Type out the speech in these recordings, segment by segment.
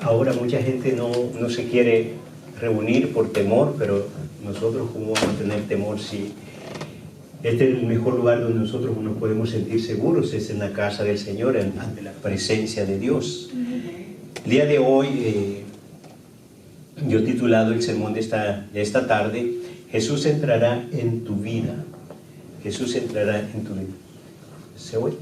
Ahora mucha gente no se quiere reunir por temor, pero nosotros, ¿cómo vamos a tener temor si este es el mejor lugar donde nosotros nos podemos sentir seguros? Es en la casa del Señor, ante la presencia de Dios. El día de hoy yo he titulado el sermón de esta tarde: Jesús entrará en tu vida. Jesús entrará en tu vida. ¿Se oye?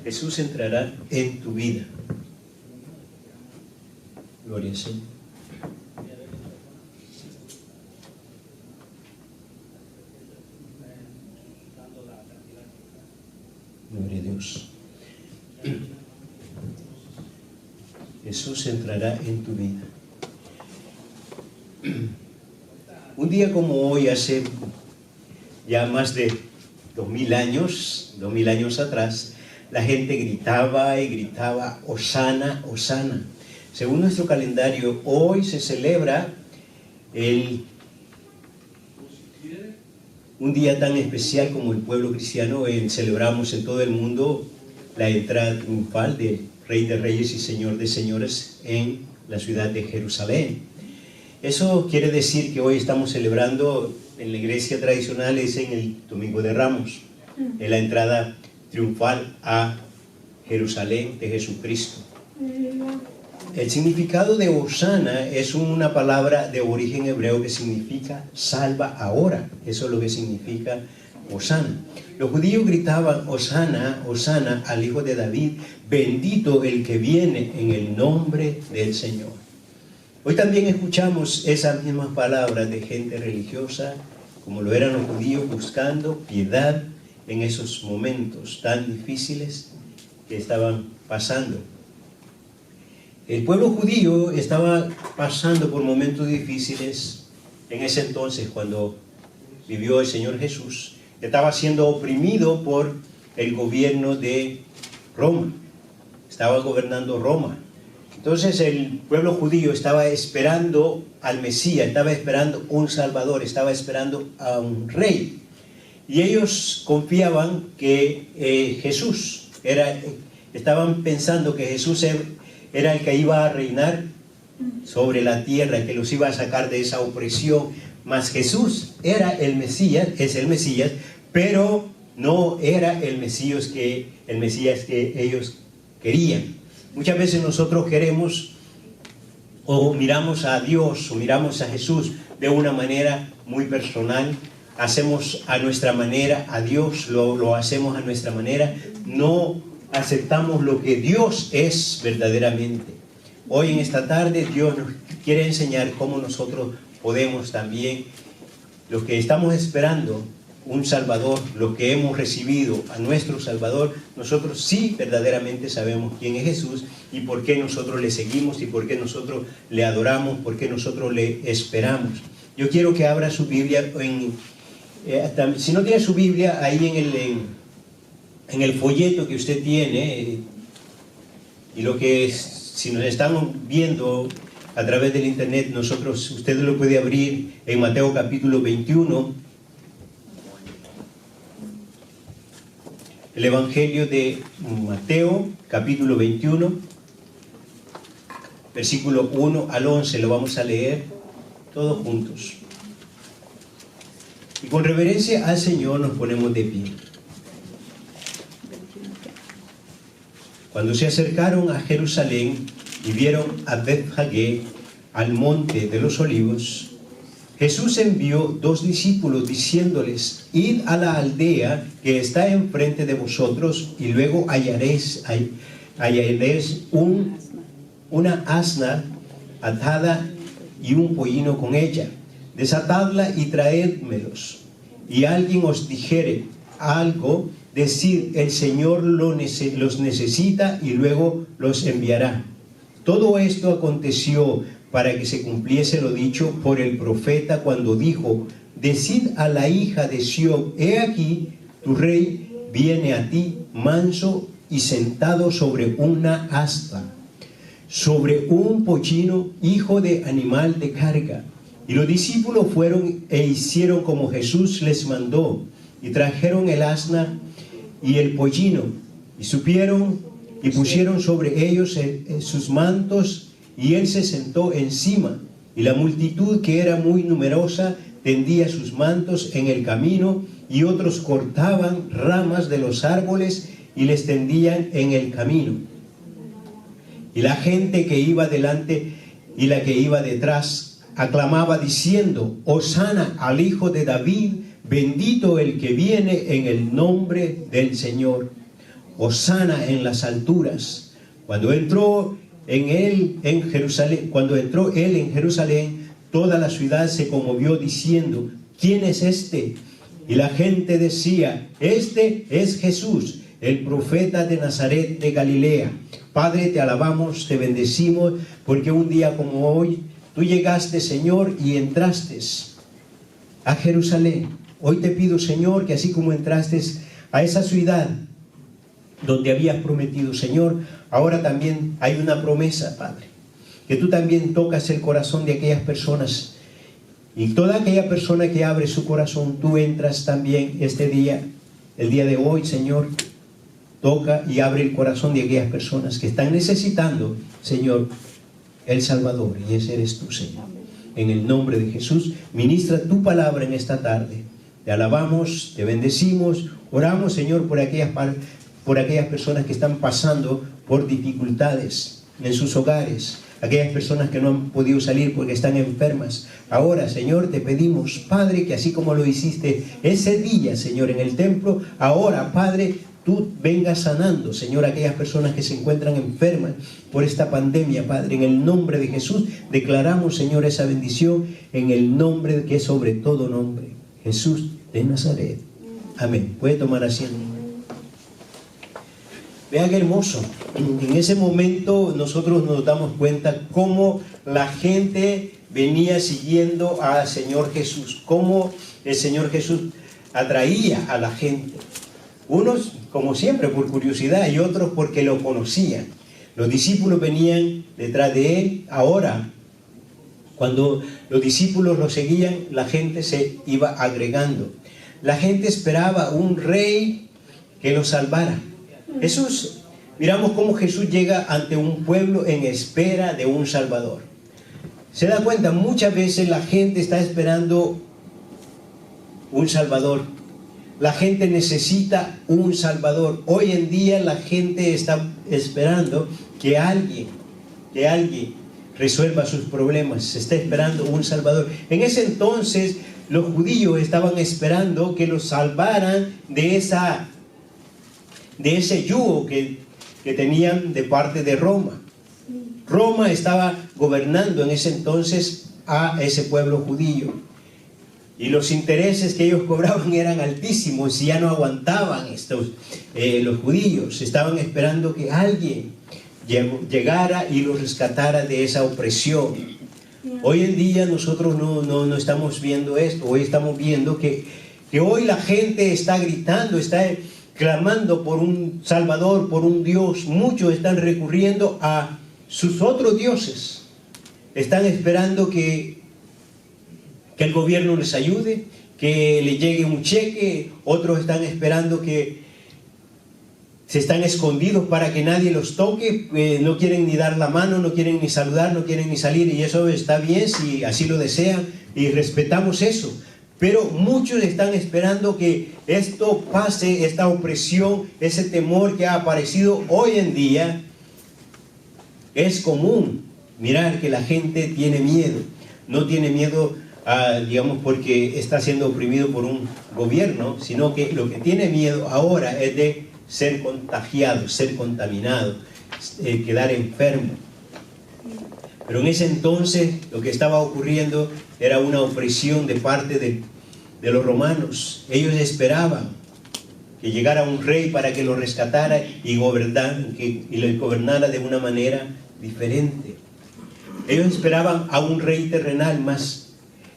Jesús entrará en tu vida. Gloria al Señor. Gloria a Dios. Jesús entrará en tu vida. Un día como hoy, hace ya más de 2000 años atrás, la gente gritaba y gritaba: Hosana, Hosana. Según nuestro calendario, hoy se celebra un día tan especial como el pueblo cristiano. Celebramos en todo el mundo la entrada triunfal del Rey de Reyes y Señor de Señores en la ciudad de Jerusalén. Eso quiere decir que hoy estamos celebrando, en la iglesia tradicional es en el Domingo de Ramos, en la entrada triunfal a Jerusalén de Jesucristo. El significado de Hosana es una palabra de origen hebreo que significa salva ahora. Eso es lo que significa Hosana. Los judíos gritaban Hosana, Hosana al Hijo de David, bendito el que viene en el nombre del Señor. Hoy también escuchamos esas mismas palabras de gente religiosa, como lo eran los judíos, buscando piedad en esos momentos tan difíciles que estaban pasando. El pueblo judío estaba pasando por momentos difíciles en ese entonces, cuando vivió el Señor Jesús. Estaba siendo oprimido por el gobierno de Roma. Estaba gobernando Roma. Entonces el pueblo judío estaba esperando al Mesías, estaba esperando un Salvador, estaba esperando a un rey. Y ellos confiaban que Jesús estaban pensando que Jesús era el que iba a reinar sobre la tierra, que los iba a sacar de esa opresión. Mas Jesús era el Mesías, es el Mesías, pero no era el Mesías que ellos querían. Muchas veces nosotros queremos o miramos a Dios o miramos a Jesús de una manera muy personal. Hacemos a nuestra manera a Dios, lo hacemos a nuestra manera. No aceptamos lo que Dios es verdaderamente. Hoy en esta tarde Dios nos quiere enseñar cómo nosotros podemos también, lo que estamos esperando, un Salvador, lo que hemos recibido a nuestro Salvador, nosotros sí verdaderamente sabemos quién es Jesús y por qué nosotros le seguimos y por qué nosotros le adoramos, por qué nosotros le esperamos. Yo quiero que abra su Biblia, si no tiene su Biblia, ahí en el folleto que usted tiene, y lo que si nos están viendo a través del internet, usted lo puede abrir en Mateo capítulo 21, el Evangelio de Mateo capítulo 21, versículo 1 al 11, lo vamos a leer todos juntos. Y con reverencia al Señor nos ponemos de pie. Cuando se acercaron a Jerusalén y vieron a Betfagé, al monte de los olivos, Jesús envió 2 discípulos diciéndoles: id a la aldea que está enfrente de vosotros y luego hallaréis una asna atada y un pollino con ella. Desatadla y traédmelos. Y alguien os dijere algo, decid: el Señor los necesita y luego los enviará. Todo esto aconteció para que se cumpliese lo dicho por el profeta cuando dijo: decid a la hija de Sión, he aquí, tu rey viene a ti, manso y sentado sobre una asna, sobre un pollino, hijo de animal de carga. Y los discípulos fueron e hicieron como Jesús les mandó, y trajeron el asna y el pollino, y supieron y pusieron sobre ellos sus mantos, y él se sentó encima, y la multitud, que era muy numerosa, tendía sus mantos en el camino, y otros cortaban ramas de los árboles y les tendían en el camino. Y la gente que iba delante y la que iba detrás aclamaba diciendo: Hosana al Hijo de David, bendito el que viene en el nombre del Señor. Hosana en las alturas. Cuando entró él en Jerusalén, toda la ciudad se conmovió diciendo: ¿Quién es este? Y la gente decía: Este es Jesús, el profeta de Nazaret de Galilea. Padre, te alabamos, te bendecimos, porque un día como hoy tú llegaste, Señor, y entraste a Jerusalén. Hoy te pido, Señor, que así como entraste a esa ciudad donde habías prometido, Señor, ahora también hay una promesa, Padre, que tú también tocas el corazón de aquellas personas, y toda aquella persona que abre su corazón, tú entras también este día, el día de hoy, Señor. Toca y abre el corazón de aquellas personas que están necesitando, Señor, el Salvador, y ese eres tú, Señor. En el nombre de Jesús, ministra tu palabra en esta tarde. Te alabamos, te bendecimos, oramos, Señor, por aquellas personas que están pasando por dificultades en sus hogares, aquellas personas que no han podido salir porque están enfermas. Ahora, Señor, te pedimos, Padre, que así como lo hiciste ese día, Señor, en el templo, ahora, Padre, tú vengas sanando, Señor, aquellas personas que se encuentran enfermas por esta pandemia, Padre. En el nombre de Jesús declaramos, Señor, esa bendición en el nombre que es sobre todo nombre, Jesús de Nazaret. Amén. Puede tomar asiento. Vean qué hermoso. En ese momento nosotros nos damos cuenta cómo la gente venía siguiendo al Señor Jesús, cómo el Señor Jesús atraía a la gente. Unos, como siempre, por curiosidad, y otros porque lo conocían. Los discípulos venían detrás de él. Ahora, cuando los discípulos lo seguían, la gente se iba agregando. La gente esperaba un rey que los salvara. Miramos cómo Jesús llega ante un pueblo en espera de un Salvador. Se da cuenta, muchas veces la gente está esperando un Salvador. La gente necesita un Salvador. Hoy en día la gente está esperando que alguien resuelva sus problemas. Se está esperando un Salvador. En ese entonces los judíos estaban esperando que los salvaran de ese yugo que tenían de parte de Roma. Roma estaba gobernando en ese entonces a ese pueblo judío. Y los intereses que ellos cobraban eran altísimos y ya no aguantaban los judíos. Estaban esperando que alguien llegara y los rescatara de esa opresión. Hoy en día nosotros no estamos viendo esto. Hoy estamos viendo que hoy la gente está gritando, está clamando por un Salvador, por un Dios. Muchos están recurriendo a sus otros dioses. Están esperando que el gobierno les ayude, que le llegue un cheque. Otros están esperando que se están escondidos para que nadie los toque, no quieren ni dar la mano, no quieren ni saludar, no quieren ni salir, y eso está bien si así lo desean y respetamos eso. Pero muchos están esperando que esto pase, esta opresión, ese temor que ha aparecido hoy en día. Es común mirar que la gente tiene miedo. No tiene miedo, digamos, porque está siendo oprimido por un gobierno, sino que lo que tiene miedo ahora es de ser contagiado, ser contaminado, quedar enfermo. Pero en ese entonces lo que estaba ocurriendo era una opresión de parte de los romanos. Ellos esperaban que llegara un rey para que lo rescatara y lo gobernara de una manera diferente. Ellos esperaban a un rey terrenal más.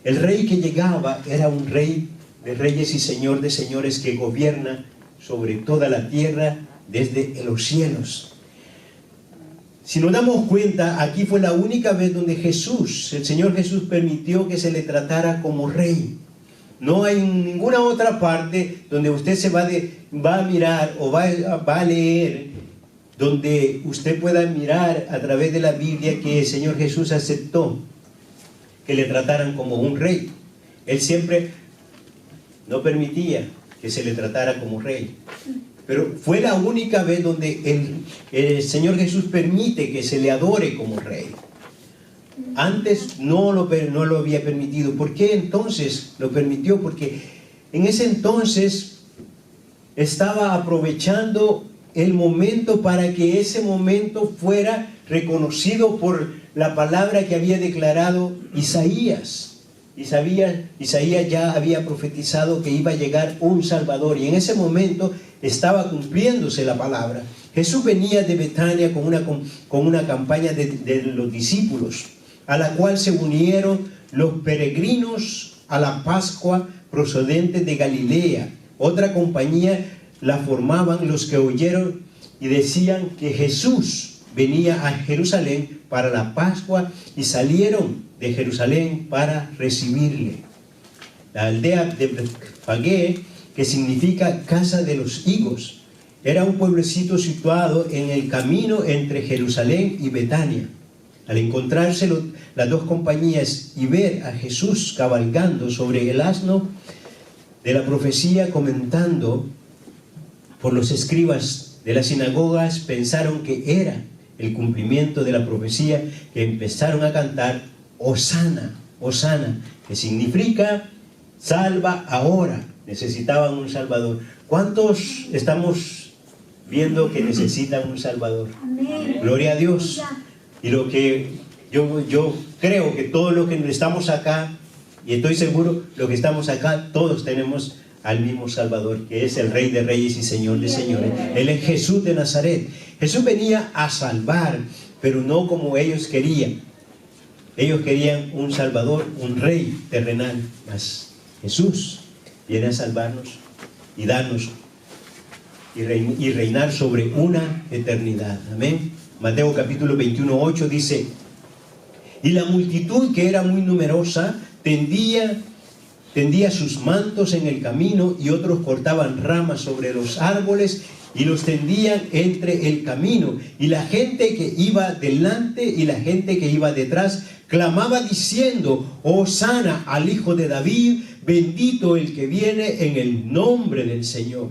El rey que llegaba era un rey de reyes y señor de señores que gobierna sobre toda la tierra desde los cielos. Si nos damos cuenta, aquí fue la única vez donde el Señor Jesús permitió que se le tratara como rey. No hay ninguna otra parte donde usted se va a mirar o va a leer, donde usted pueda mirar a través de la Biblia que el Señor Jesús aceptó que le trataran como un rey. Él siempre no permitía que se le tratara como rey. Pero fue la única vez donde el Señor Jesús permite que se le adore como rey. Antes no lo había permitido. ¿Por qué entonces lo permitió? Porque en ese entonces estaba aprovechando el momento para que ese momento fuera reconocido por la palabra que había declarado Isaías. Isaías ya había profetizado que iba a llegar un Salvador, y en ese momento estaba cumpliéndose la palabra. Jesús venía de Betania con una campaña de los discípulos, a la cual se unieron los peregrinos a la Pascua procedentes de Galilea. Otra compañía la formaban los que oyeron y decían que Jesús venía a Jerusalén para la Pascua, y salieron de Jerusalén para recibirle. La aldea de Betfagé, que significa casa de los higos, era un pueblecito situado en el camino entre Jerusalén y Betania. Al encontrarse las dos compañías y ver a Jesús cabalgando sobre el asno de la profecía, comentando por los escribas de las sinagogas, pensaron que era el cumplimiento de la profecía, que empezaron a cantar Hosana, Hosana, que significa salva ahora. Necesitaban un Salvador. ¿Cuántos estamos viendo que necesitan un Salvador? Amén. Gloria a Dios. Y lo que yo creo que todos los que estamos acá, y estoy seguro, los que estamos acá, todos tenemos al mismo Salvador, que es el Rey de Reyes y Señor de Señores. Él es Jesús de Nazaret. Jesús venía a salvar, pero no como ellos querían. Ellos querían un Salvador, un Rey terrenal. Mas Jesús viene a salvarnos y darnos y reinar sobre una eternidad. Amén. Mateo capítulo 21:8 dice: y la multitud, que era muy numerosa, tendía sus mantos en el camino, y otros cortaban ramas sobre los árboles y los tendían entre el camino. Y la gente que iba delante y la gente que iba detrás clamaba diciendo: Hosana al Hijo de David, bendito el que viene en el nombre del Señor.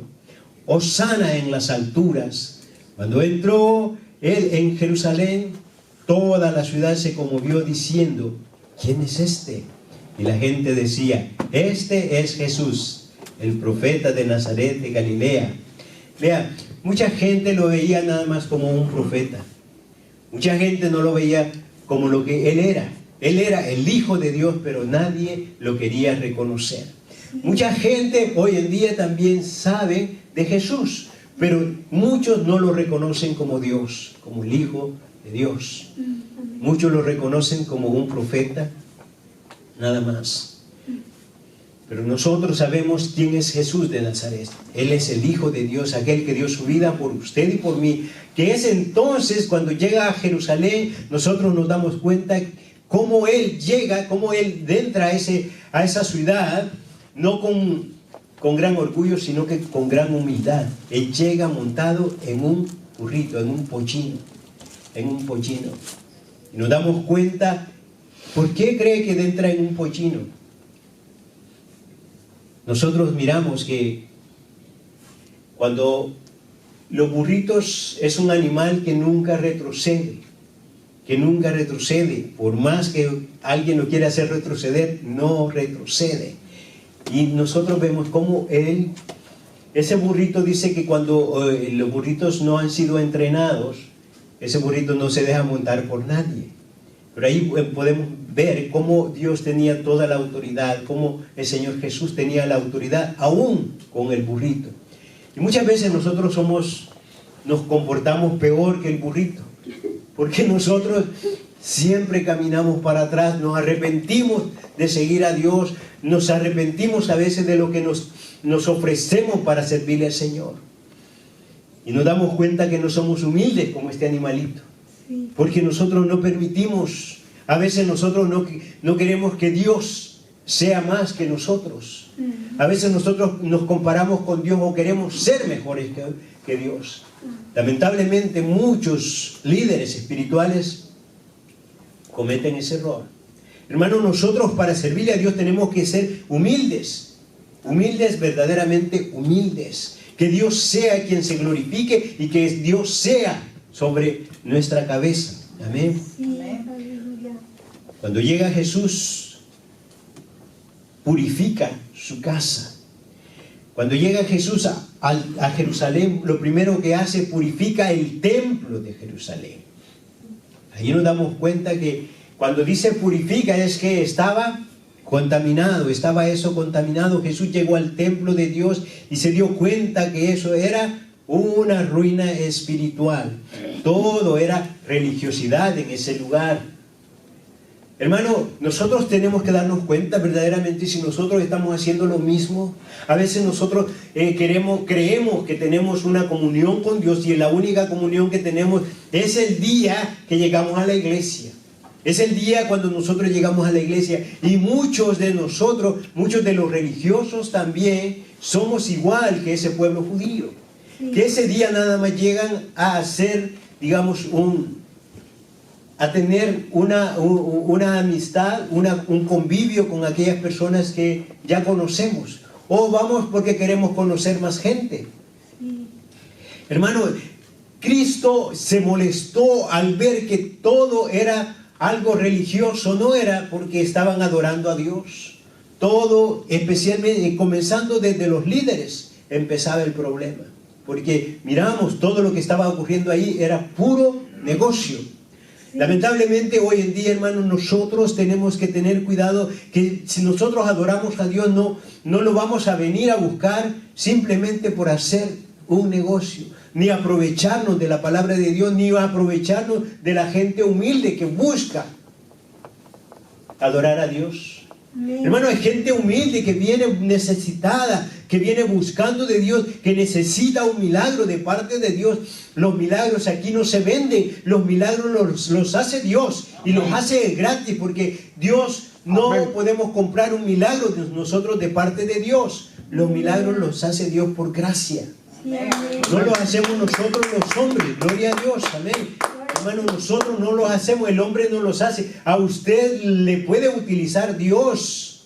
Hosana en las alturas. Cuando entró él en Jerusalén, toda la ciudad se conmovió diciendo: ¿quién es este? Y la gente decía: este es Jesús, el profeta de Nazaret de Galilea. Vea, mucha gente lo veía nada más como un profeta. Mucha gente no lo veía como lo que él era. Él era el Hijo de Dios, pero nadie lo quería reconocer. Mucha gente hoy en día también sabe de Jesús, pero muchos no lo reconocen como Dios, como el Hijo de Dios. Muchos lo reconocen como un profeta, nada más. Pero nosotros sabemos quién es Jesús de Nazaret. Él es el Hijo de Dios, aquel que dio su vida por usted y por mí. Que es entonces cuando llega a Jerusalén, nosotros nos damos cuenta cómo Él llega, cómo Él entra a esa ciudad, no con gran orgullo, sino que con gran humildad. Él llega montado en un burrito, en un pollino. Y nos damos cuenta, ¿por qué cree que entra en un pollino? Nosotros miramos que cuando los burritos es un animal que nunca retrocede, por más que alguien lo quiera hacer retroceder, no retrocede. Y nosotros vemos cómo ese burrito dice que cuando los burritos no han sido entrenados, ese burrito no se deja montar por nadie. Pero ahí podemos ver cómo Dios tenía toda la autoridad, cómo el Señor Jesús tenía la autoridad aún con el burrito. Y muchas veces nosotros nos comportamos peor que el burrito, porque nosotros siempre caminamos para atrás, nos arrepentimos de seguir a Dios, nos arrepentimos a veces de lo que nos ofrecemos para servirle al Señor. Y nos damos cuenta que no somos humildes como este animalito. Porque nosotros no permitimos, a veces nosotros no queremos que Dios sea más que nosotros. A veces nosotros nos comparamos con Dios o queremos ser mejores que Dios. Lamentablemente muchos líderes espirituales cometen ese error. Hermano, nosotros para servirle a Dios tenemos que ser humildes, verdaderamente humildes. Que Dios sea quien se glorifique y que Dios sea sobre nuestra cabeza. Amén. Cuando llega Jesús, purifica su casa. Cuando llega Jesús a Jerusalén, lo primero que hace, purifica el templo de Jerusalén. Allí nos damos cuenta que cuando dice purifica es que estaba contaminado, estaba eso contaminado. Jesús llegó al templo de Dios y se dio cuenta que eso era una ruina espiritual. Todo era religiosidad en ese lugar. Hermano, nosotros tenemos que darnos cuenta verdaderamente si nosotros estamos haciendo lo mismo. A veces nosotros creemos que tenemos una comunión con Dios y la única comunión que tenemos es el día que llegamos a la iglesia. Es el día cuando nosotros llegamos a la iglesia. Y muchos de nosotros, muchos de los religiosos también, somos igual que ese pueblo judío. Sí. Que ese día nada más llegan a hacer, digamos, a tener una amistad, un convivio con aquellas personas que ya conocemos. O vamos porque queremos conocer más gente. Sí. Hermano, Cristo se molestó al ver que todo era algo religioso. No era porque estaban adorando a Dios. Todo, especialmente, comenzando desde los líderes, empezaba el problema. Porque miramos todo lo que estaba ocurriendo ahí, era puro negocio. Lamentablemente hoy en día, hermanos, nosotros tenemos que tener cuidado que si nosotros adoramos a Dios, no lo vamos a venir a buscar simplemente por hacer un negocio, ni aprovecharnos de la palabra de Dios, ni aprovecharnos de la gente humilde que busca adorar a Dios. Hermano, hay gente humilde que viene necesitada, que viene buscando de Dios, que necesita un milagro de parte de Dios. Los milagros aquí no se venden, los milagros los hace Dios y los hace gratis, porque Dios no podemos comprar un milagro de nosotros de parte de Dios. Los milagros los hace Dios por gracia. No los hacemos nosotros los hombres, gloria a Dios, amén. Hermano, nosotros no los hacemos, el hombre no los hace. A usted le puede utilizar Dios,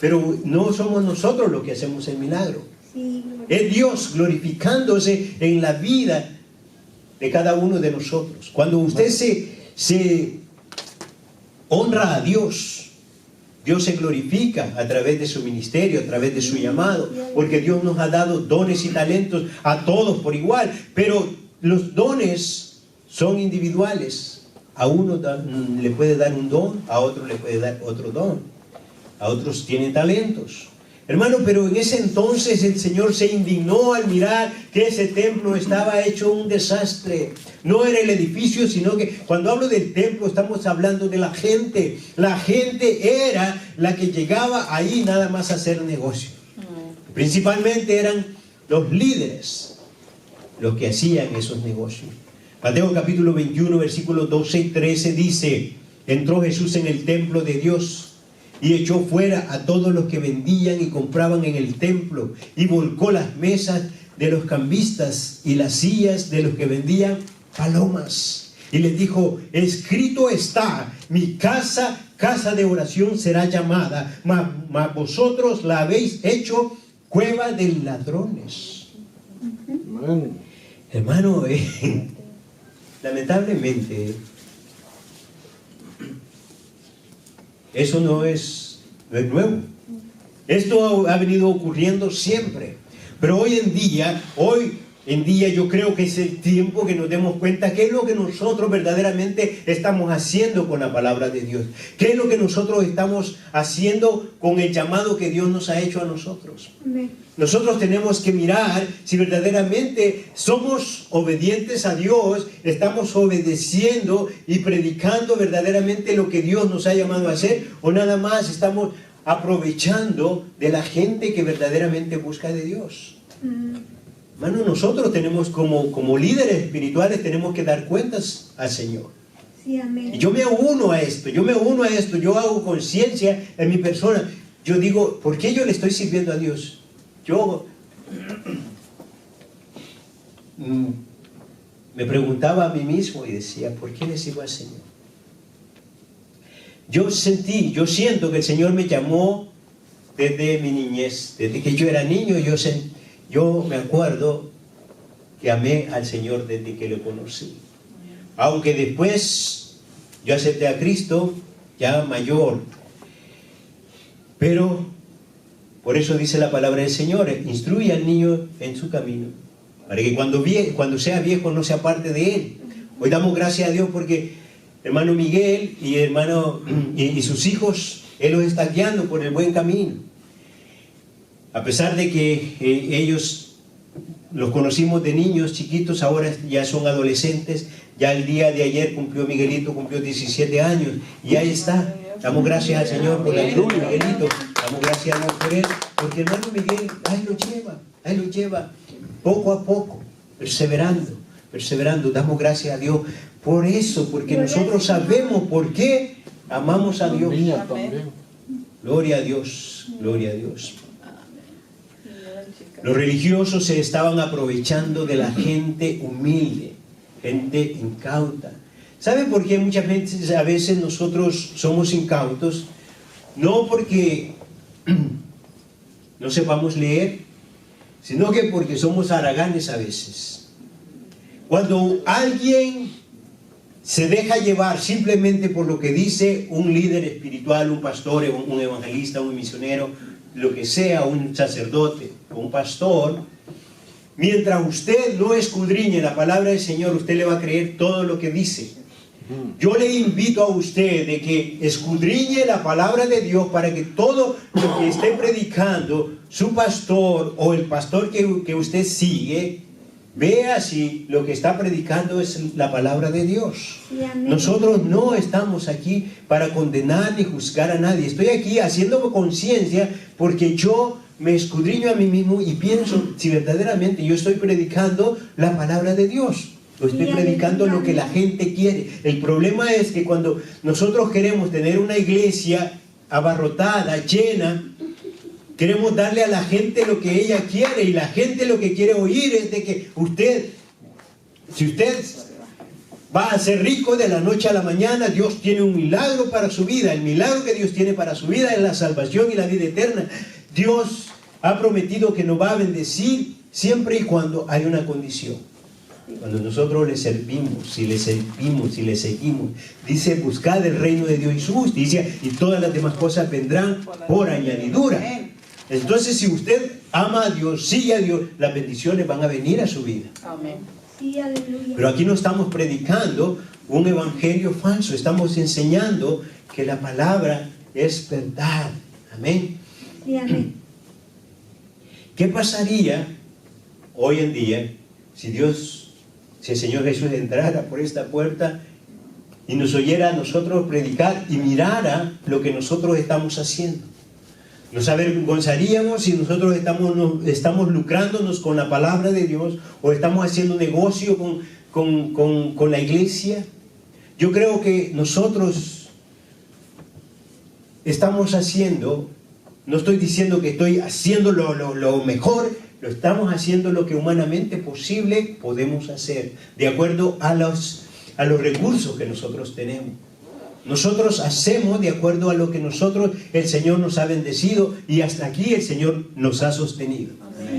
pero no somos nosotros los que hacemos el milagro. Es Dios glorificándose en la vida de cada uno de nosotros. Cuando usted se honra a Dios, Dios se glorifica a través de su ministerio, a través de su llamado, porque Dios nos ha dado dones y talentos a todos por igual, pero los dones son individuales. A uno le puede dar un don, a otro le puede dar otro don, a otros tienen talentos. Hermano, pero en ese entonces el Señor se indignó al mirar que ese templo estaba hecho un desastre. No era el edificio, sino que cuando hablo del templo estamos hablando de la gente. La gente era la que llegaba ahí nada más a hacer negocio. Principalmente eran los líderes los que hacían esos negocios. Mateo capítulo 21, versículos 12 y 13 dice: entró Jesús en el templo de Dios y echó fuera a todos los que vendían y compraban en el templo, y volcó las mesas de los cambistas y las sillas de los que vendían palomas. Y les dijo: escrito está, mi casa, casa de oración será llamada, mas vosotros la habéis hecho cueva de ladrones. Hermano, lamentablemente eso no es nuevo. Esto ha venido ocurriendo siempre. Pero hoy en día yo creo que es el tiempo que nos demos cuenta qué es lo que nosotros verdaderamente estamos haciendo con la palabra de Dios. Qué es lo que nosotros estamos haciendo con el llamado que Dios nos ha hecho a nosotros. Nosotros tenemos que mirar si verdaderamente somos obedientes a Dios, estamos obedeciendo y predicando verdaderamente lo que Dios nos ha llamado a hacer, o nada más estamos aprovechando de la gente que verdaderamente busca de Dios. Hermano, nosotros tenemos como líderes espirituales tenemos que dar cuentas al Señor. Sí, amén. Y yo me uno a esto, yo hago conciencia en mi persona. Yo digo, ¿por qué yo le estoy sirviendo a Dios? Yo me preguntaba a mí mismo y decía, ¿por qué le sirvo al Señor? Yo siento que el Señor me llamó desde mi niñez, desde que yo era niño. Yo me acuerdo que amé al Señor desde que lo conocí. Aunque después yo acepté a Cristo ya mayor. Pero por eso dice la palabra del Señor, instruye al niño en su camino, para que cuando sea viejo no se aparte de él. Hoy damos gracias a Dios porque hermano Miguel y sus hijos, Él los está guiando por el buen camino. A pesar de que ellos los conocimos de niños chiquitos, ahora ya son adolescentes. Ya el día de ayer Miguelito cumplió 17 años y ahí está. Damos gracias al Señor por la vida de Miguelito. Damos gracias a Dios por él, porque hermano Miguel ahí lo lleva poco a poco, perseverando. Damos gracias a Dios por eso, porque nosotros sabemos por qué amamos a Dios. Gloria a Dios, gloria a Dios. Los religiosos se estaban aprovechando de la gente humilde, gente incauta. ¿Saben por qué muchas veces a veces nosotros somos incautos? No porque no sepamos leer, sino que porque somos haraganes a veces. Cuando alguien se deja llevar simplemente por lo que dice un líder espiritual, un pastor, un evangelista, un misionero, lo que sea, un sacerdote, un pastor, mientras usted no escudriñe la palabra del Señor, usted le va a creer todo lo que dice. Yo le invito a usted de que escudriñe la palabra de Dios para que todo lo que esté predicando su pastor o el pastor que usted sigue, vea si lo que está predicando es la palabra de Dios. Sí, amén. Nosotros no estamos aquí para condenar ni juzgar a nadie. Estoy aquí haciéndome conciencia porque yo me escudriño a mí mismo y pienso si verdaderamente yo estoy predicando la palabra de Dios. O estoy predicando lo que la gente quiere. El problema es que cuando nosotros queremos tener una iglesia abarrotada, llena, queremos darle a la gente lo que ella quiere, y la gente lo que quiere oír es de que si usted va a ser rico de la noche a la mañana, Dios tiene un milagro para su vida. El milagro que Dios tiene para su vida es la salvación y la vida eterna. Dios ha prometido que nos va a bendecir siempre y cuando hay una condición. Cuando nosotros le servimos, si le seguimos, dice, buscad el reino de Dios y su justicia, y todas las demás cosas vendrán por añadidura. Entonces, si usted ama a Dios, sigue a Dios, las bendiciones van a venir a su vida. Amén. Sí, aleluya. Pero aquí no estamos predicando un evangelio falso, estamos enseñando que la palabra es verdad. Amén. Sí, amén. ¿Qué pasaría hoy en día si el Señor Jesús entrara por esta puerta y nos oyera a nosotros predicar y mirara lo que nosotros estamos haciendo? Nos avergonzaríamos si nosotros estamos lucrándonos con la palabra de Dios o estamos haciendo negocio con la iglesia. Yo creo que nosotros estamos haciendo, no estoy diciendo que estoy haciendo lo mejor, lo estamos haciendo lo que humanamente posible podemos hacer, de acuerdo a los recursos que nosotros tenemos. Nosotros hacemos de acuerdo a lo que el Señor nos ha bendecido, y hasta aquí el Señor nos ha sostenido.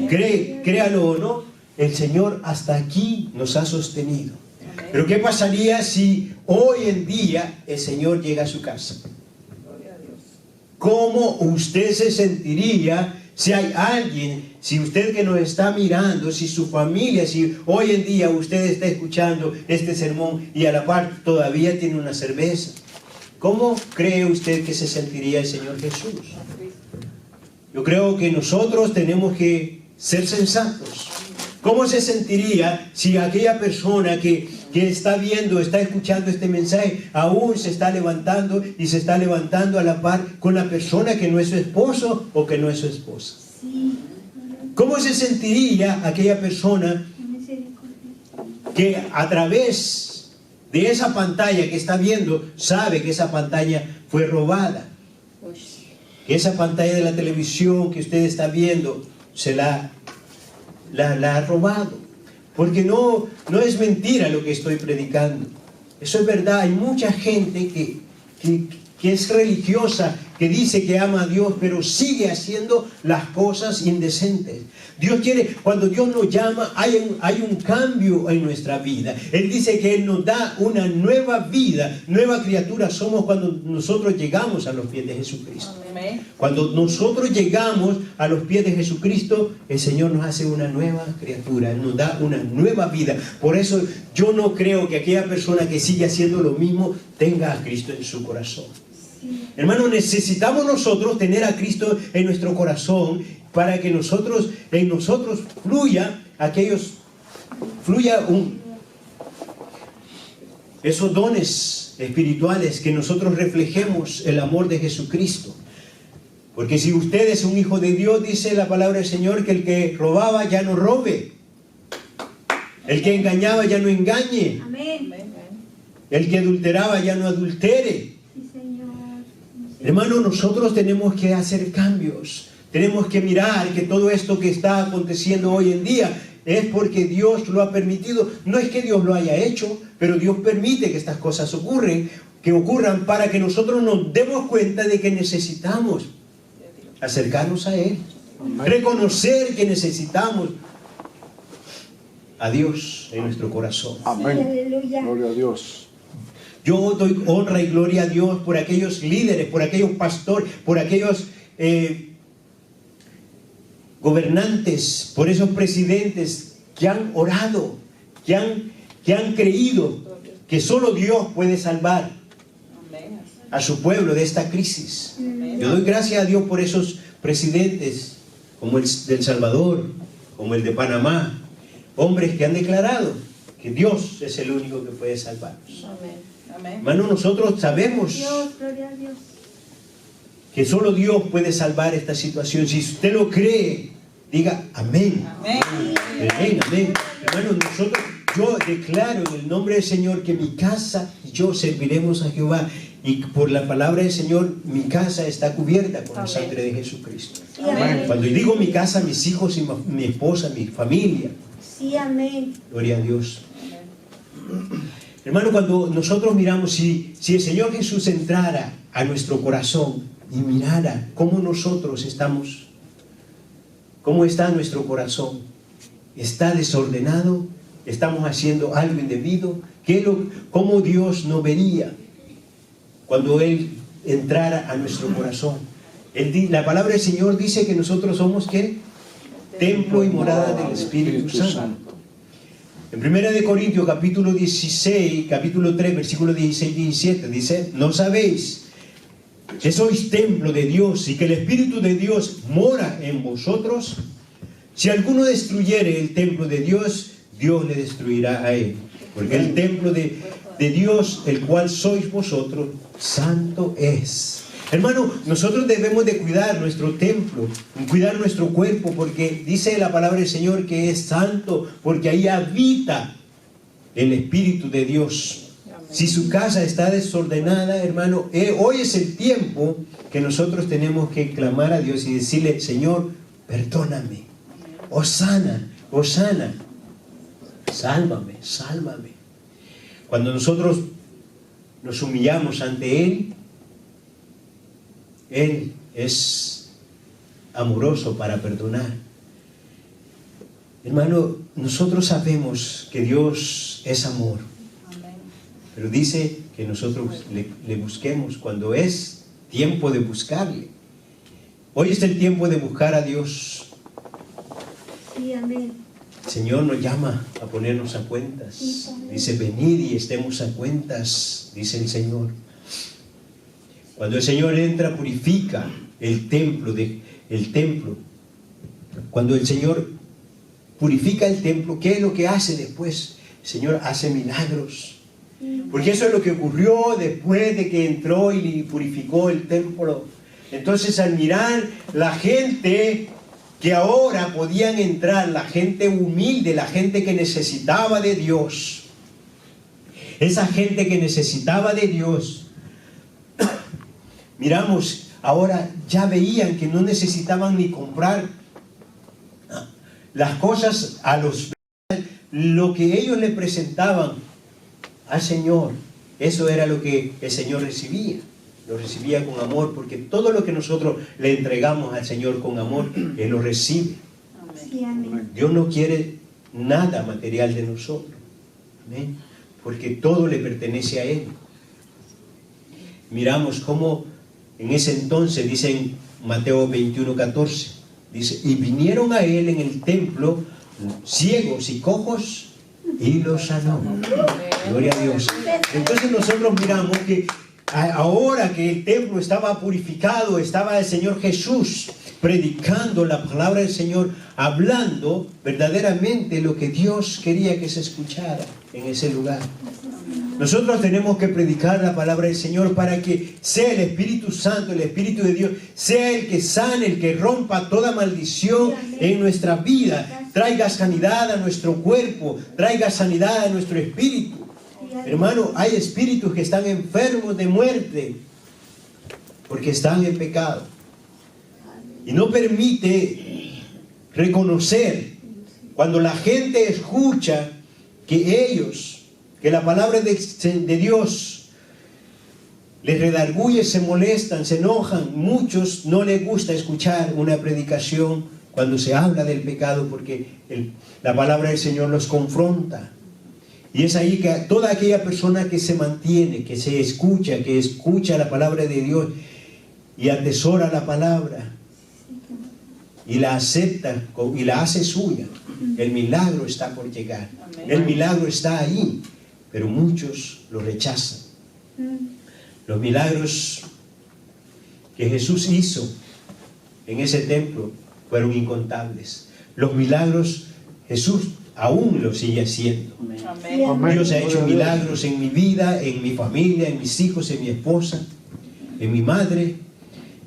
Créalo o no, el Señor hasta aquí nos ha sostenido. Amén. Pero ¿qué pasaría si hoy en día el Señor llega a su casa? Gloria a Dios. ¿Cómo usted se sentiría si hay alguien, si usted que nos está mirando, si su familia, si hoy en día usted está escuchando este sermón y a la par todavía tiene una cerveza? ¿Cómo cree usted que se sentiría el Señor Jesús? Yo creo que nosotros tenemos que ser sensatos. ¿Cómo se sentiría si aquella persona que está viendo, está escuchando este mensaje, aún se está levantando y se está levantando a la par con la persona que no es su esposo o que no es su esposa? Sí. ¿Cómo se sentiría aquella persona Misericordia. que a través de esa pantalla que está viendo sabe que esa pantalla fue robada. Que esa pantalla de la televisión que usted está viendo se la ha robado. Porque no es mentira lo que estoy predicando. Eso es verdad. Hay mucha gente que es religiosa, que dice que ama a Dios, pero sigue haciendo las cosas indecentes. Dios quiere, cuando Dios nos llama, hay un cambio en nuestra vida. Él dice que Él nos da una nueva vida, nueva criatura somos cuando nosotros llegamos a los pies de Jesucristo. Amén. Cuando nosotros llegamos a los pies de Jesucristo, el Señor nos hace una nueva criatura, Él nos da una nueva vida. Por eso yo no creo que aquella persona que sigue haciendo lo mismo tenga a Cristo en su corazón. Hermano, necesitamos nosotros tener a Cristo en nuestro corazón para que en nosotros fluya esos dones espirituales, que nosotros reflejemos el amor de Jesucristo. Porque si usted es un hijo de Dios, dice la palabra del Señor, que el que robaba ya no robe, el que engañaba ya no engañe, Amén. el que adulteraba ya no adultere. Hermano, nosotros tenemos que hacer cambios. Tenemos que mirar que todo esto que está aconteciendo hoy en día es porque Dios lo ha permitido. No es que Dios lo haya hecho, pero Dios permite que estas cosas ocurran para que nosotros nos demos cuenta de que necesitamos acercarnos a Él. Amén. Reconocer que necesitamos a Dios en nuestro corazón. Amén. Gloria a Dios. Yo doy honra y gloria a Dios por aquellos líderes, por aquellos pastores, por aquellos gobernantes, por esos presidentes que han orado, que han creído que solo Dios puede salvar a su pueblo de esta crisis. Yo doy gracias a Dios por esos presidentes, como el de El Salvador, como el de Panamá, hombres que han declarado que Dios es el único que puede salvarnos. Amén. Hermano, nosotros sabemos que solo Dios puede salvar esta situación. Si usted lo cree, diga amén. Amén. Amén, amén. Hermano, yo declaro en el nombre del Señor que mi casa y yo serviremos a Jehová. Y por la palabra del Señor, mi casa está cubierta con la sangre de Jesucristo. Amén. Cuando digo mi casa, mis hijos y mi esposa, mi familia. Sí, amén. Gloria a Dios. Hermano, cuando nosotros miramos, si el Señor Jesús entrara a nuestro corazón y mirara cómo nosotros estamos, cómo está nuestro corazón, está desordenado, estamos haciendo algo indebido, ¿cómo Dios nos vería cuando Él entrara a nuestro corazón? La palabra del Señor dice que nosotros somos ¿qué? Templo y morada del Espíritu Santo. En 1 Corintios capítulo 16, capítulo 3, versículos 16 y 17 dice: ¿no sabéis que sois templo de Dios y que el Espíritu de Dios mora en vosotros? Si alguno destruyere el templo de Dios, Dios le destruirá a él. Porque el templo de Dios, el cual sois vosotros, santo es. Hermano, nosotros debemos de cuidar nuestro templo, cuidar nuestro cuerpo, porque dice la palabra del Señor que es santo, porque ahí habita el Espíritu de Dios. Si su casa está desordenada, hermano, hoy es el tiempo que nosotros tenemos que clamar a Dios y decirle: Señor, perdóname, hosana, hosana, sálvame, sálvame. Cuando nosotros nos humillamos ante Él es amoroso para perdonar. Hermano, nosotros sabemos que Dios es amor. Pero dice que nosotros le busquemos cuando es tiempo de buscarle. Hoy es el tiempo de buscar a Dios. Sí, amén. El Señor nos llama a ponernos a cuentas. Dice: venid y estemos a cuentas, dice el Señor. Cuando el Señor entra, purifica el templo. Cuando el Señor purifica el templo, ¿qué es lo que hace después? El Señor hace milagros. Porque eso es lo que ocurrió después de que entró y purificó el templo. Entonces, al mirar la gente que ahora podían entrar, la gente humilde, la gente que necesitaba de Dios, esa gente que necesitaba de Dios. Miramos, ahora ya veían que no necesitaban ni comprar las cosas a lo que ellos le presentaban al Señor. Eso era lo que el Señor recibía. Lo recibía con amor, porque todo lo que nosotros le entregamos al Señor con amor, Él lo recibe. Sí, amén. Dios no quiere nada material de nosotros. Amén. Porque todo le pertenece a Él. Miramos cómo en ese entonces, dice en Mateo 21:14, dice, y vinieron a Él en el templo ciegos y cojos y los sanó. Gloria a Dios. Entonces nosotros miramos que ahora que el templo estaba purificado, estaba el Señor Jesús predicando la palabra del Señor, hablando verdaderamente lo que Dios quería que se escuchara en ese lugar. Nosotros tenemos que predicar la palabra del Señor para que sea el Espíritu Santo, el Espíritu de Dios, sea el que sane, el que rompa toda maldición en nuestra vida, traiga sanidad a nuestro cuerpo, traiga sanidad a nuestro espíritu. Hermano, hay espíritus que están enfermos de muerte porque están en pecado y no permite reconocer cuando la gente escucha que la palabra de Dios les redarguye, se molestan, se enojan. Muchos no les gusta escuchar una predicación cuando se habla del pecado, porque la palabra del Señor los confronta. Y es ahí que toda aquella persona que se mantiene, que escucha la palabra de Dios y atesora la palabra y la acepta y la hace suya, el milagro está por llegar. El milagro está ahí, pero muchos lo rechazan. Los milagros que Jesús hizo en ese templo fueron incontables. Los milagros Jesús aún lo sigue haciendo. Amén. Dios ha hecho milagros en mi vida, en mi familia, en mis hijos, en mi esposa, en mi madre.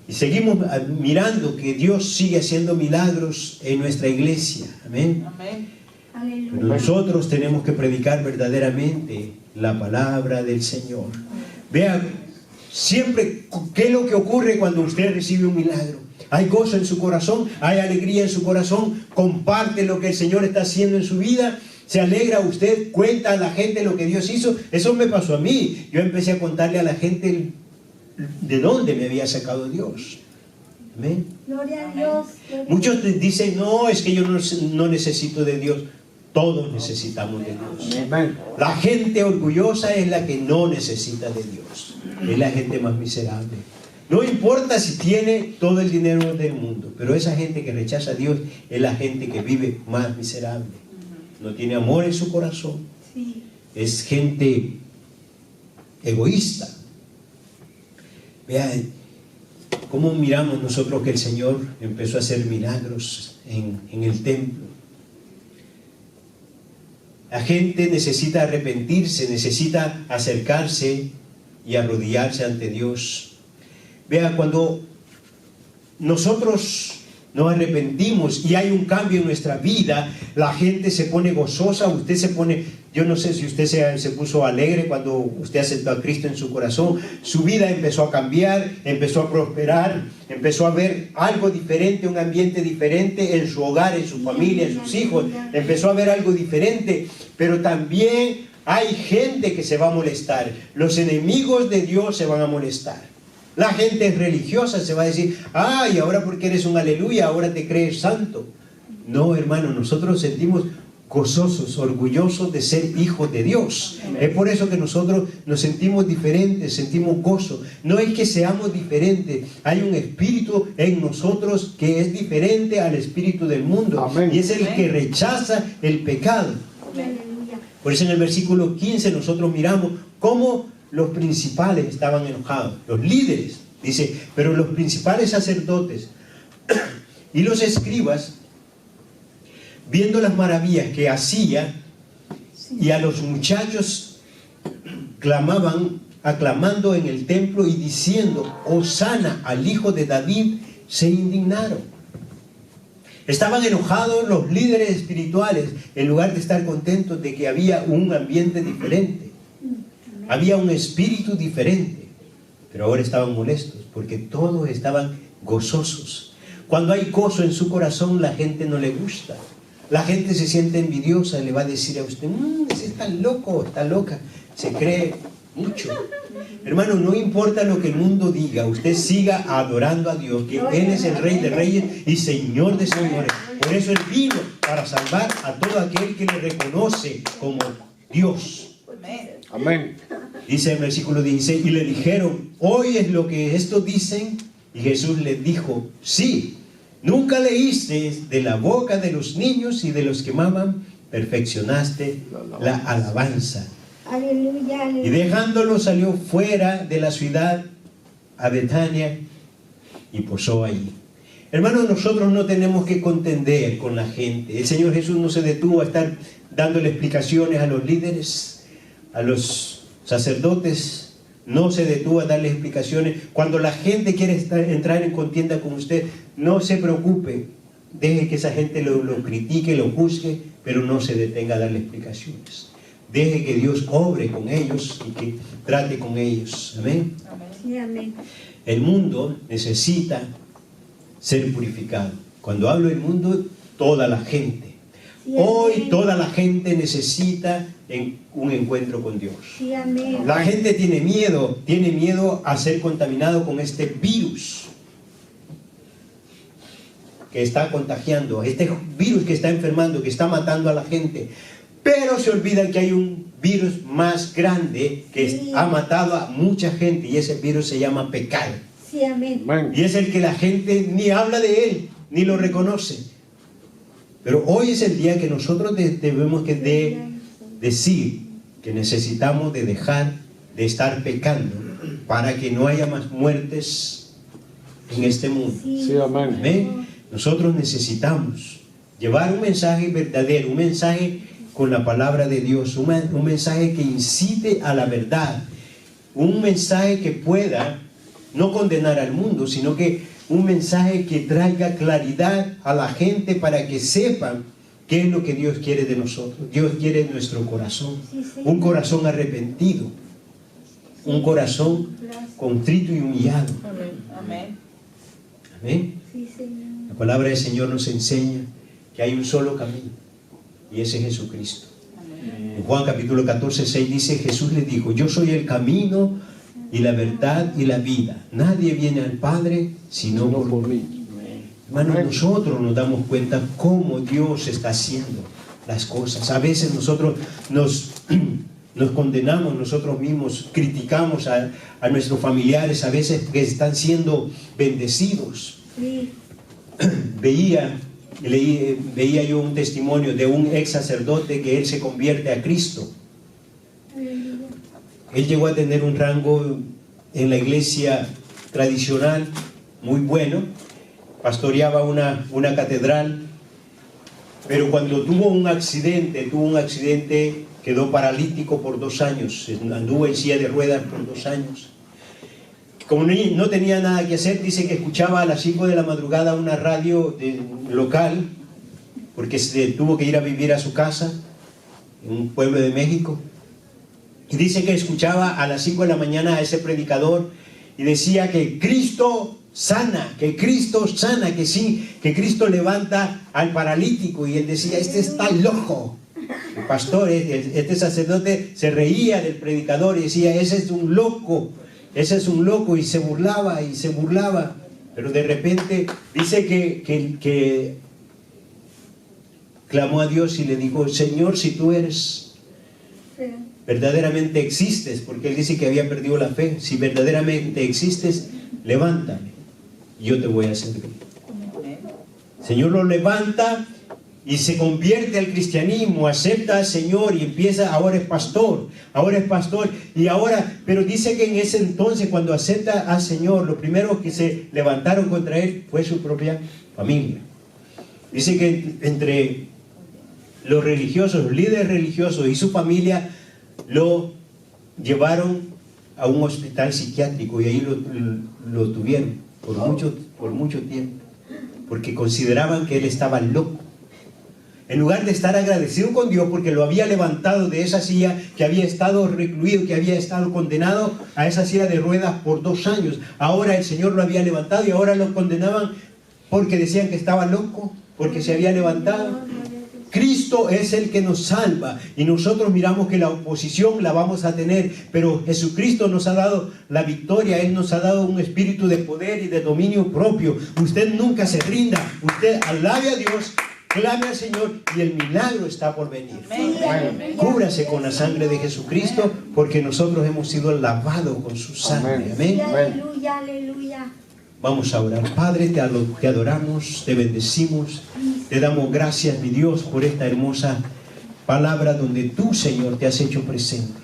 Y seguimos mirando que Dios sigue haciendo milagros en nuestra iglesia. Amén. Pero nosotros tenemos que predicar verdaderamente la palabra del Señor. Vean, siempre, ¿qué es lo que ocurre cuando usted recibe un milagro? Hay gozo en su corazón, hay alegría en su corazón, comparte lo que el Señor está haciendo en su vida, se alegra usted, cuenta a la gente lo que Dios hizo. Eso me pasó a mí. Yo empecé a contarle a la gente de dónde me había sacado Dios. Amén. Gloria a Dios. Muchos dicen, no, es que yo no necesito de Dios. Todos necesitamos de Dios. La gente orgullosa es la que no necesita de Dios. Es la gente más miserable. No importa si tiene todo el dinero del mundo, pero esa gente que rechaza a Dios es la gente que vive más miserable. No tiene amor en su corazón. Sí. Es gente egoísta. Vean cómo miramos nosotros que el Señor empezó a hacer milagros en el templo. La gente necesita arrepentirse, necesita acercarse y arrodillarse ante Dios. Vea, cuando nosotros nos arrepentimos y hay un cambio en nuestra vida, la gente se pone gozosa, usted se pone, yo no sé si usted se puso alegre cuando usted aceptó a Cristo en su corazón, su vida empezó a cambiar, empezó a prosperar, empezó a ver algo diferente, un ambiente diferente en su hogar, en su familia, en sus hijos, empezó a ver algo diferente, pero también hay gente que se va a molestar, los enemigos de Dios se van a molestar. La gente religiosa se va a decir, ay, ahora porque eres un aleluya, ahora te crees santo. No, hermano, nosotros sentimos gozosos, orgullosos de ser hijos de Dios. Es por eso que nosotros nos sentimos diferentes, sentimos gozo. No es que seamos diferentes, hay un espíritu en nosotros que es diferente al espíritu del mundo. Amén. Y es el que rechaza el pecado. Por eso en el versículo 15 nosotros miramos cómo los principales estaban enojados, los líderes, dice, pero los principales sacerdotes y los escribas, viendo las maravillas que hacía, y a los muchachos aclamando en el templo y diciendo, Hosana al hijo de David, se indignaron. Estaban enojados los líderes espirituales, en lugar de estar contentos de que había un ambiente diferente. Había un espíritu diferente, pero ahora estaban molestos porque todos estaban gozosos. Cuando hay gozo en su corazón, la gente no le gusta. La gente se siente envidiosa y le va a decir a usted, ese está loco, está loca. Se cree mucho. Hermano, no importa lo que el mundo diga, usted siga adorando a Dios, que Él es el Rey de Reyes y Señor de Señores. Por eso Él vino para salvar a todo aquel que le reconoce como Dios. Amén. Dice el versículo 16, y le dijeron, ¿oyes lo que estos dicen? Y Jesús les dijo, sí, nunca leíste de la boca de los niños y de los que maman, perfeccionaste la alabanza. Aleluya, aleluya. Y dejándolo salió fuera de la ciudad a Betania y posó allí. Hermanos, nosotros no tenemos que contender con la gente. El Señor Jesús no se detuvo a estar dándole explicaciones a los líderes, a los sacerdotes. No se detuvo a darle explicaciones. Cuando la gente quiere entrar en contienda con usted, no se preocupe. Deje que esa gente lo critique, lo juzgue, pero no se detenga a darle explicaciones. Deje que Dios obre con ellos y que trate con ellos. Amén. Sí, amén. El mundo necesita ser purificado. Cuando hablo del mundo, toda la gente. Sí, Hoy amén. toda la gente necesita un encuentro con Dios. Sí, amén. La gente tiene miedo a ser contaminado con este virus que está contagiando, este virus que está enfermando, que está matando a la gente. Pero se olvidan que hay un virus más grande que Sí. ha matado a mucha gente, y ese virus se llama pecado. Sí, amén. Amén. Y es el que la gente ni habla de él, ni lo reconoce. Pero hoy es el día que nosotros debemos decir que necesitamos de dejar de estar pecando para que no haya más muertes en este mundo. Sí, amén. Amén. Nosotros necesitamos llevar un mensaje verdadero, un mensaje con la palabra de Dios, un mensaje que incite a la verdad, un mensaje que pueda no condenar al mundo, sino que un mensaje que traiga claridad a la gente para que sepan qué es lo que Dios quiere de nosotros. Dios quiere nuestro corazón, Sí, sí. un corazón arrepentido, un corazón contrito y humillado. Amén. Amén. Sí, Señor. La palabra del Señor nos enseña que hay un solo camino, y ese es Jesucristo. En Juan capítulo 14, 6 dice, Jesús les dijo, yo soy el camino y la verdad y la vida. Nadie viene al Padre sino No por por mí. mí. Hermanos, Amén. nosotros nos damos cuenta cómo Dios está haciendo las cosas. A veces nosotros nos condenamos nosotros mismos, criticamos a nuestros familiares, a veces que están siendo bendecidos. Sí. Veía yo un testimonio de un ex sacerdote que él se convierte a Cristo. Aleluya. Él llegó a tener un rango en la iglesia tradicional muy bueno, pastoreaba una catedral, pero cuando tuvo un accidente, quedó paralítico por 2 años, anduvo en silla de ruedas por 2 años. Como no tenía nada que hacer, dice que escuchaba a las 5 de la madrugada una radio local, porque se tuvo que ir a vivir a su casa, en un pueblo de México. Y dice que escuchaba a las 5 de la mañana a ese predicador y decía que Cristo sana, que sí, que Cristo levanta al paralítico. Y él decía, este está loco. El pastor, este sacerdote se reía del predicador y decía, ese es un loco, y se burlaba, pero de repente dice que clamó a Dios y le dijo, Señor, si tú eres, verdaderamente existes, porque él dice que había perdido la fe, si verdaderamente existes, levántame y yo te voy a servir. Señor lo levanta y se convierte al cristianismo, acepta al Señor y empieza, ahora es pastor, pero dice que en ese entonces cuando acepta al Señor, lo primero que se levantaron contra él fue su propia familia. Dice que entre los religiosos, los líderes religiosos y su familia lo llevaron a un hospital psiquiátrico y ahí lo tuvieron por mucho tiempo, porque consideraban que él estaba loco. En lugar de estar agradecido con Dios porque lo había levantado de esa silla, que había estado recluido, que había estado condenado a esa silla de ruedas por 2 años. Ahora el Señor lo había levantado y ahora lo condenaban porque decían que estaba loco, porque se había levantado. Cristo es el que nos salva y nosotros miramos que la oposición la vamos a tener, pero Jesucristo nos ha dado la victoria. Él nos ha dado un espíritu de poder y de dominio propio. Usted nunca se rinda, usted alabe a Dios, clame al Señor y el milagro está por venir. Amén. Cúbrase con la sangre de Jesucristo porque nosotros hemos sido lavados con su sangre. Amén. Aleluya, aleluya. Vamos a orar. Padre, te adoramos, te bendecimos, te damos gracias, mi Dios, por esta hermosa palabra donde tú, Señor, te has hecho presente.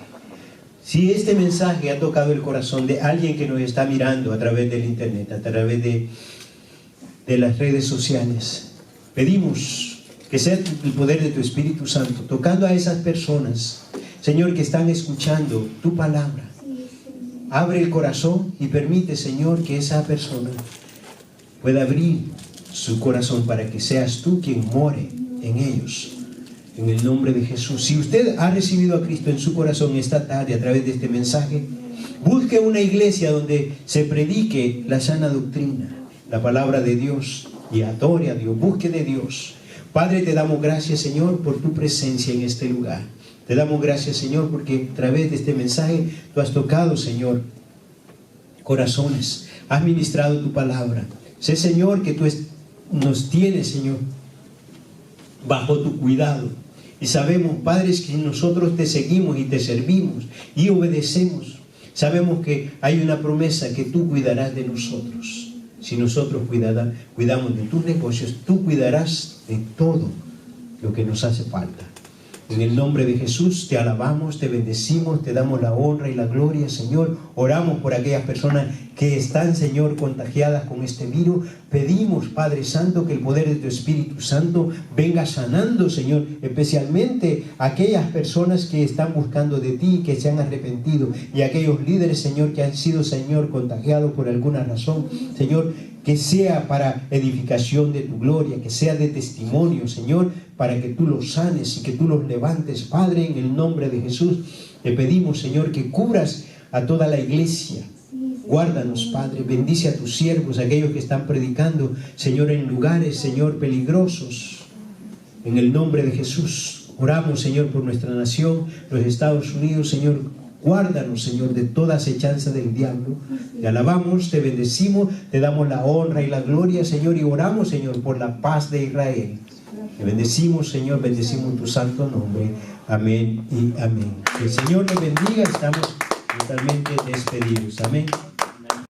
Si este mensaje ha tocado el corazón de alguien que nos está mirando a través del internet, a través de las redes sociales, pedimos que sea el poder de tu Espíritu Santo tocando a esas personas, Señor, que están escuchando tu palabra. Abre el corazón y permite, Señor, que esa persona pueda abrir su corazón para que seas tú quien more en ellos. En el nombre de Jesús. Si usted ha recibido a Cristo en su corazón esta tarde a través de este mensaje, busque una iglesia donde se predique la sana doctrina, la palabra de Dios, y adore a Dios, busque de Dios. Padre, te damos gracias, Señor, por tu presencia en este lugar. Te damos gracias, Señor, porque a través de este mensaje tú has tocado, Señor, corazones, has ministrado tu palabra. Sé, Señor, que tú nos tienes, Señor, bajo tu cuidado. Y sabemos, Padre, que nosotros te seguimos y te servimos y obedecemos. Sabemos que hay una promesa que tú cuidarás de nosotros. Si nosotros cuidamos de tus negocios, tú cuidarás de todo lo que nos hace falta. En el nombre de Jesús te alabamos, te bendecimos, te damos la honra y la gloria, Señor. Oramos por aquellas personas que están, Señor, contagiadas con este virus. Pedimos, Padre Santo, que el poder de tu Espíritu Santo venga sanando, Señor, especialmente aquellas personas que están buscando de ti, que se han arrepentido, y aquellos líderes, Señor, que han sido, Señor, contagiados por alguna razón, Señor, que sea para edificación de tu gloria, que sea de testimonio, Señor, para que tú los sanes y que tú los levantes, Padre, en el nombre de Jesús. Te pedimos, Señor, que cubras a toda la iglesia. Guárdanos, Padre, bendice a tus siervos, aquellos que están predicando, Señor, en lugares, Señor, peligrosos. En el nombre de Jesús, oramos, Señor, por nuestra nación, los Estados Unidos, Señor. Guárdanos, Señor, de toda acechanza del diablo. Te alabamos, te bendecimos, te damos la honra y la gloria, Señor, y oramos, Señor, por la paz de Israel. Te bendecimos, Señor, bendecimos tu santo nombre. Amén y amén. Que el Señor te bendiga, estamos totalmente despedidos. Amén.